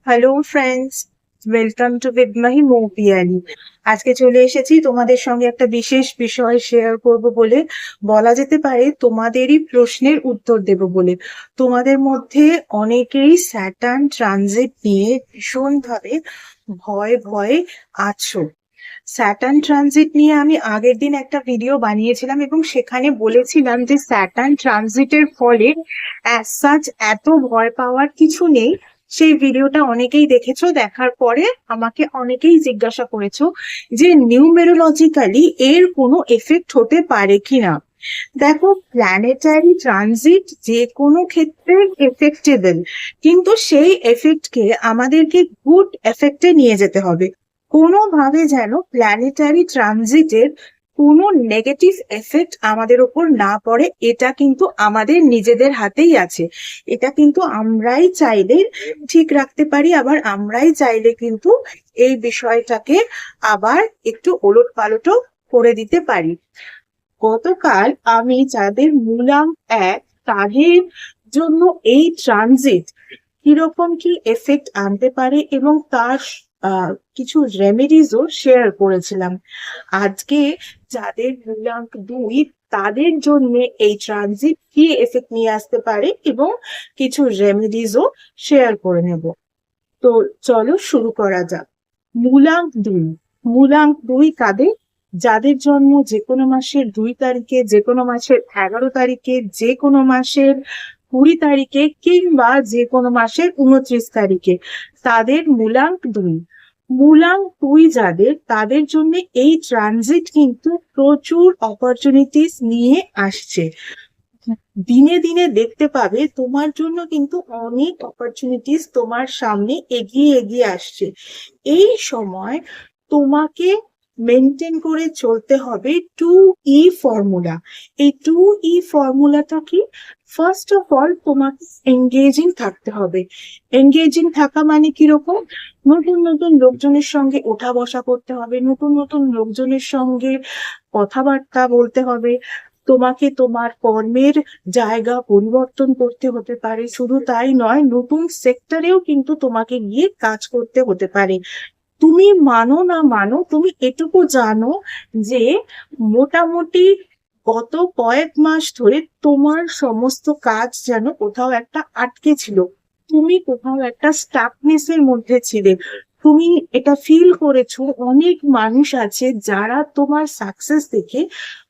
Hello friends, welcome to বিদমাহি মৌপিয়ালি। আজকে চলে এসেছি তোমাদের সঙ্গে একটা বিশেষ বিষয় শেয়ার করব বলে, বলা যেতে পারে তোমাদেরই প্রশ্নের উত্তর দেব বলে। তোমাদের মধ্যে অনেকেই স্যাটার্ন ট্রানজিট নিয়ে ভীষণভাবে ভয়ে ভয়ে আছো। স্যাটার্ন ট্রানজিট নিয়ে আমি আগের দিন একটা ভিডিও বানিয়েছিলাম এবং সেখানে বলেছিলাম যে স্যাটার্ন ট্রানজিটের ফলে অ্যাজ সাচ এত ভয় পাওয়ার কিছু নেই। সেই ভিডিওটা অনেকেই দেখেছো, দেখার পরে আমাকে অনেকেই জিজ্ঞাসা করেছো যে নিউমেরোলজিক্যালি এর কোনো এফেক্ট হতে পারে কিনা। দেখো, প্ল্যানেটারি ট্রানজিট যে কোনো ক্ষেত্রে এফেক্টেবল, কিন্তু সেই এফেক্টকে আমাদেরকে গুড এফেক্টে নিয়ে যেতে হবে। কোনোভাবে যেন প্ল্যানেটারি ট্রানজিটের কোনো নেগেটিভ এফেক্ট আমাদের উপর না পড়ে, এটা কিন্তু আমাদের নিজেদের হাতেই আছে। এটা কিন্তু আমরাই চাইলে ঠিক রাখতে পারি, আবার আমরাই চাইলে কিন্তু এই বিষয়টাকে আবার একটু ওলট পালটও করে দিতে পারি। গতকাল আমি যাদের মূলাং এক, তাদের জন্য এই ট্রানজিট কিরকম কি এফেক্ট আনতে পারে এবং তার কিছু রেমেডিজও শেয়ার করেছিলাম। আজকে যাদের মূলাঙ্ক দুই, তাদের জন্য এই ট্রানজিট কি এফেক্ট নিয়ে আসতে পারে এবং কিছু রেমেডিজও শেয়ার করে নেব। তো চলো শুরু করা যাক। মূলাঙ্ক দুই। মূলাঙ্ক দুই কাদের? যাদের জন্ম যে কোনো মাসের 2 তারিখে, যে কোনো মাসের 11 তারিখে, যে কোনো মাসের 20 তারিখে, কিংবা যে কোনো মাসের 29 তারিখে, তাদের মূলাঙ্ক দুই। মূলাঙ্ক দুই যাদের, তাদের জন্য এই ট্রানজিট কিন্তু প্রচুর অপরচুনিটিস নিয়ে আসছে। দিনে দিনে দেখতে পাবে তোমার জন্য কিন্তু অনেক অপরচুনিটিস তোমার সামনে এগিয়ে এগিয়ে আসছে। এই সময় তোমাকে মেনটেন করে চলতে হবে 2E ফর্মুলা। এই 2E ফর্মুলাটা কি? ফার্স্ট অফ অল, তোমাকে এঙ্গেজিং থাকতে হবে। এঙ্গেজিং থাকা মানে কিরকম? নতুন নতুন লোকজনের সঙ্গে ওঠা বসা করতে হবে, নতুন নতুন লোকজনের সঙ্গে কথাবার্তা বলতে হবে। তোমাকে তোমার কর্মের জায়গা পরিবর্তন করতে হতে পারে, শুধু তাই নয়, নতুন সেক্টরেও কিন্তু তোমাকে গিয়ে কাজ করতে হতে পারে। তুমি মানো না মানো, তুমি এটুকু জানো যে মোটামুটি গত কয়েক মাস ধরে তোমার সমস্ত কাজ যেন কোথাও একটা আটকে ছিল। তুমি কোথাও একটা স্টাকনেসের মধ্যে ছিলে। তুমি এটা ফিল করেছো। অনেক মানুষ আছে যারা তোমার সাকসেস দেখে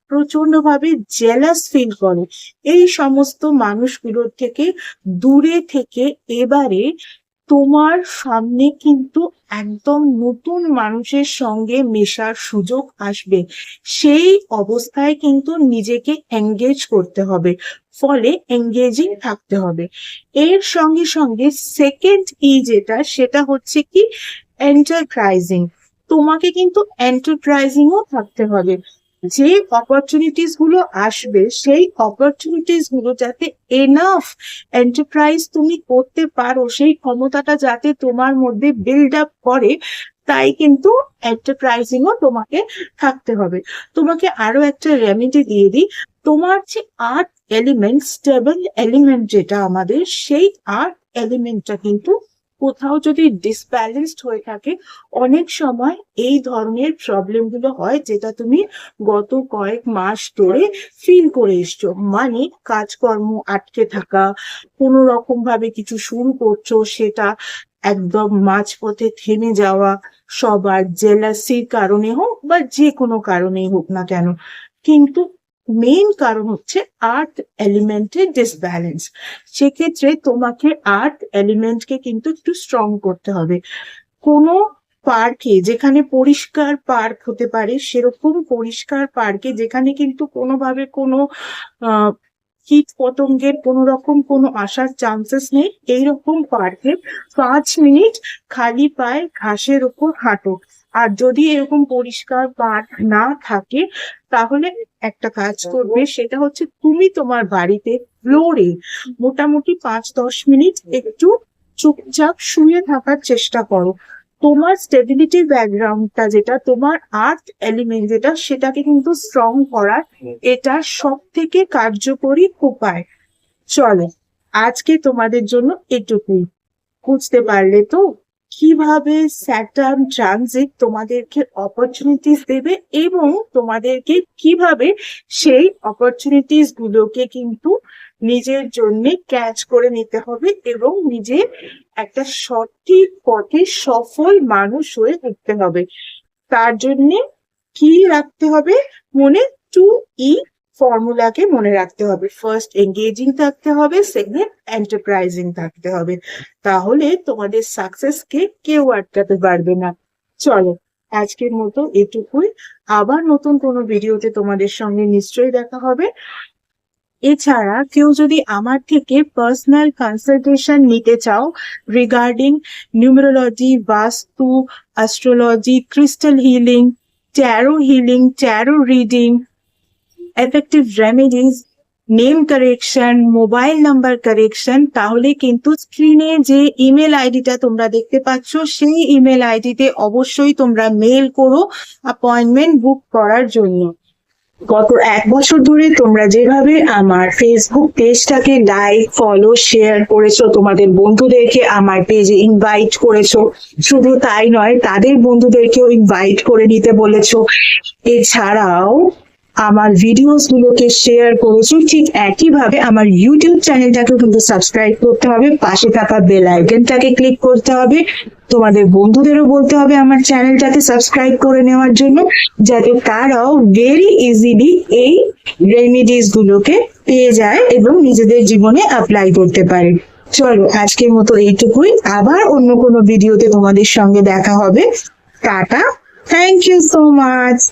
প্রচন্ড ভাবে জেলাস ফিল করে। এই সমস্ত মানুষগুলোর থেকে দূরে থেকে এবারে তোমার সামনে কিন্তু একদম নতুন মানুষের সঙ্গে মেশার সুযোগ আসবে। সেই অবস্থায় কিন্তু নিজেকে এঙ্গেজ করতে হবে, ফলে এঙ্গেজিং থাকতে হবে। এর সঙ্গে সঙ্গে সেকেন্ড যেটা, সেটা হচ্ছে কি এন্টারপ্রাইজিং। তোমাকে কিন্তু এন্টারপ্রাইজিংও থাকতে হবে। যে অপরচুনিটিস গুলো আসবে, সেই অপরচুনিটিস গুলো যাতে এনাফ এন্টারপ্রাইজ তুমি করতে পারো, সেই ক্ষমতাটা যাতে তোমার মধ্যে বিল্ড আপ করে, তাই কিন্তু এন্টারপ্রাইজিংও তোমাকে থাকতে হবে। তোমাকে আরো একটা রেমেডি দিয়ে দিই। তোমার যে আর্থ এলিমেন্ট, স্টেবল এলিমেন্ট যেটা আমাদের, সেই আর্থ এলিমেন্টটা কিন্তু কোথাও যদি ডিসব্যালেন্সড হয়ে থাকে, অনেক সময় এই ধরনের প্রবলেম গুলো হয়, যেটা তুমি গত কয়েক মাস ধরে ফিল করে এসছো। মানে কাজকর্ম আটকে থাকা, কোনো রকম ভাবে কিছু শুরু করছো, সেটা একদম মাঝপথে থেমে যাওয়া, সবার জেলাসির কারণে হোক বা যে কোনো কারণেই হোক না কেন, কিন্তু মেইন কারণ হচ্ছে আর্থ এলিমেন্টের ডিসব্যালেন্স। সেক্ষেত্রে তোমাকে আর্থ এলিমেন্টকে কিন্তু একটু স্ট্রং করতে হবে। কোনো পার্কে, যেখানে পরিষ্কার পার্ক হতে পারে, সেরকম পরিষ্কার পার্কে যেখানে কিন্তু কোনোভাবে কোনো আহ কীট পতঙ্গের কোনো রকম কোনো আসার চান্সেস নেই, এইরকম পার্কে 5 মিনিট খালি পায়ে ঘাসের উপর হাঁটো। আর যদি এরকম পরিষ্কার পার্ক না থাকে, তাহলে একটা কাজ করবে, সেটা হচ্ছে তুমি তোমার বাড়িতে ফ্লোরে মোটামুটি 5-10 মিনিট একটু চুপচাপ শুয়ে থাকার চেষ্টা করো। তোমার স্টেবিলিটি ব্যাকগ্রাউন্ডটা যেটা, তোমার আর্থ এলিমেন্ট যেটা, সেটাকে কিন্তু স্ট্রং করার এটা সব থেকে কার্যকরী উপায়। চলো, আজকে তোমাদের জন্য এটুকুই। বুঝতে পারলে তো? কিভাবে স্যাটার্ন ট্রানজিট তোমাদেরকে অপরচুনিটিস দেবে এবং তোমাদেরকে কিভাবে সেই অপরচুনিটিস গুলোকে কিন্তু নিজের জন্য ক্যাচ করে নিতে হবে এবং নিজে একটা সঠিক পথে সফল মানুষ হয়ে উঠতে হবে। তার জন্য কি রাখতে হবে মনে? 2E ফর্মুলাকে মনে রাখতে হবে। ফার্স্ট এঙ্গেজিং থাকতে হবে, সেকেন্ড এন্টারপ্রাইজিং থাকতে হবে। তাহলে তোমাদের সাকসেসকে কেউ আটকাতে পারবে না। চলো আজকের মতো এটুকুই। আবার নতুন কোনো ভিডিওতে তোমাদের সঙ্গে নিশ্চয়ই দেখা হবে। এছাড়া কেউ যদি আমার থেকে পার্সোনাল কনসালটেশন নিতে চাও রিগার্ডিং নিউমেরোলজি, বাস্তু, astrology, crystal healing, taro reading, effective remedies, name correction, mobile number correction, তাহলে কিন্তু স্ক্রিনে যে ইমেল আইডিটা তোমরা দেখতে পাচ্ছ সেই ইমেল আইডিতে অবশ্যই তোমরা মেল করো অ্যাপয়েন্টমেন্ট বুক করার জন্য। গত 1 বছর ধরে তোমরা যেভাবে আমার ফেসবুক পেজটাকে লাইক, ফলো, শেয়ার করেছো, তোমাদের বন্ধুদেরকে আমার পেজে ইনভাইট করেছো, শুধু তাই নয় তাদের বন্ধুদেরকেও ইনভাইট করে নিতে বলেছো, এছাড়াও আমার ভিডিওস গুলোকে শেয়ার করেছো, ঠিক একইভাবে আমার ইউটিউব চ্যানেলটাকে কিন্তু সাবস্ক্রাইব করতে হবে, পাশে থাকা বেল আইকনটাকে ক্লিক করতে হবে, তোমাদের বন্ধুদেরও বলতে হবে আমার চ্যানেলটাকে সাবস্ক্রাইব করে নেওয়ার জন্য, যাতে তারাও ভেরি ইজিলি এই রেমিডিস গুলোকে পেয়ে যায় এবং নিজেদের জীবনে অ্যাপ্লাই করতে পারে। চলো আজকের মতো এইটুকুই, আবার অন্য কোনো ভিডিওতে তোমাদের সঙ্গে দেখা হবে। Tata, thank you so much.